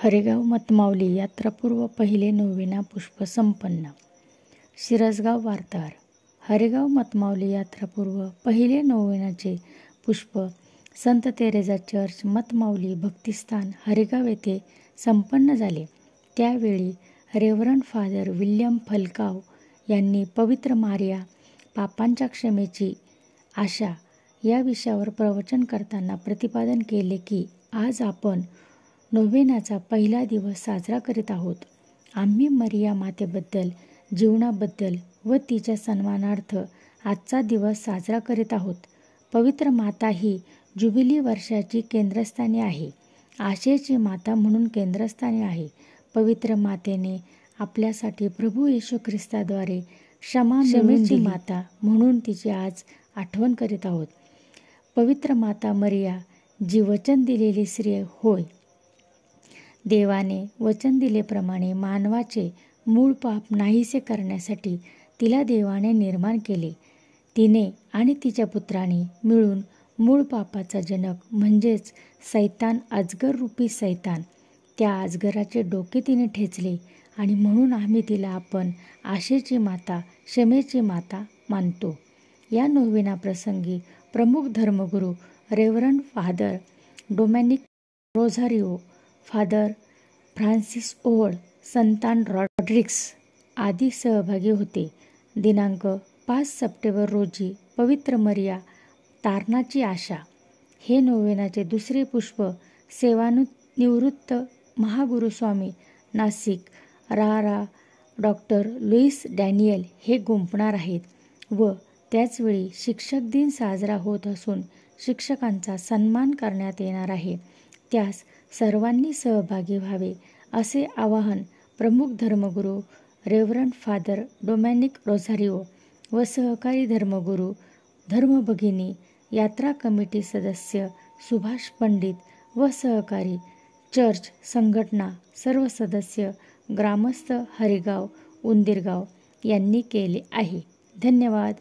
हरेगाव मतमावली यात्रापूर्व पहिले नोवेना पुष्प संपन्न. शिरसगाव वार्ताहर. हरेगाव मतमावली यात्रापूर्व पहिले नोवेनाचे पुष्प संत तेरेजा चर्च मतमावली भक्तिस्थान हरेगाव येथे संपन्न झाले. त्यावेळी रेव्हरंड फादर विल्यम फलकाव यांनी पवित्र मारिया पापांच्या क्षमेची आशा या विषयावर प्रवचन करताना प्रतिपादन केले की आज आपण नोव्हेनाचा पहिला दिवस साजरा करीत आहोत. आम्ही मरिया मातेबद्दल, जीवनाबद्दल व तिच्या सन्मानार्थ आजचा दिवस साजरा करीत आहोत. पवित्र माता ही जुबिली वर्षाची केंद्रस्थानी आहे, आशेची माता म्हणून केंद्रस्थानी आहे. पवित्र मातेने आपल्यासाठी प्रभू येशू ख्रिस्ताद्वारे क्षमेची माता म्हणून तिची आज आठवण करीत आहोत. पवित्र माता मरिया जी वचन दिलेली स्त्री होय, देवाने वचन दिलेप्रमाणे मानवाचे मूळ पाप नाहीसे करण्यासाठी तिला देवाने निर्माण केले. तिने आणि तिच्या पुत्राने मिळून मूळ पापाचा जनक म्हणजेच सैतान, अजगर रूपी सैतान, त्या अजगराचे डोके तिने ठेचले आणि म्हणून आम्ही तिला आपण आशेची माता, क्षमेची माता मानतो. या नोवेना प्रसंगी प्रमुख धर्मगुरू reverend father डोमॅनिक Rosario, father Francis ओड, संतान रॉड्रिग्स आदी सहभागी होते. दिनांक 5 सप्टेंबर रोजी पवित्र मरिया तारणाची आशा हे नोवेनाचे दुसरे पुष्प सेवानिवृत्त महागुरुस्वामी नासिक रा. डॉक्टर लुईस डॅनियल हे गुंफणार आहेत व त्याचवेळी शिक्षक दिन साजरा होत असून शिक्षकांचा सन्मान करण्यात येणार आहे. त्यास सर्वांनी सहभागी व्हावे असे आवाहन प्रमुख धर्मगुरू रेव्हरंड फादर डोमॅनिक रोझारिओ व सहकारी धर्मगुरू, धर्मभगिनी, यात्रा कमिटी सदस्य सुभाष पंडित व सहकारी, चर्च संघटना, सर्व सदस्य, ग्रामस्थ हरेगाव, उंदीरगाव यांनी केले आहे. धन्यवाद.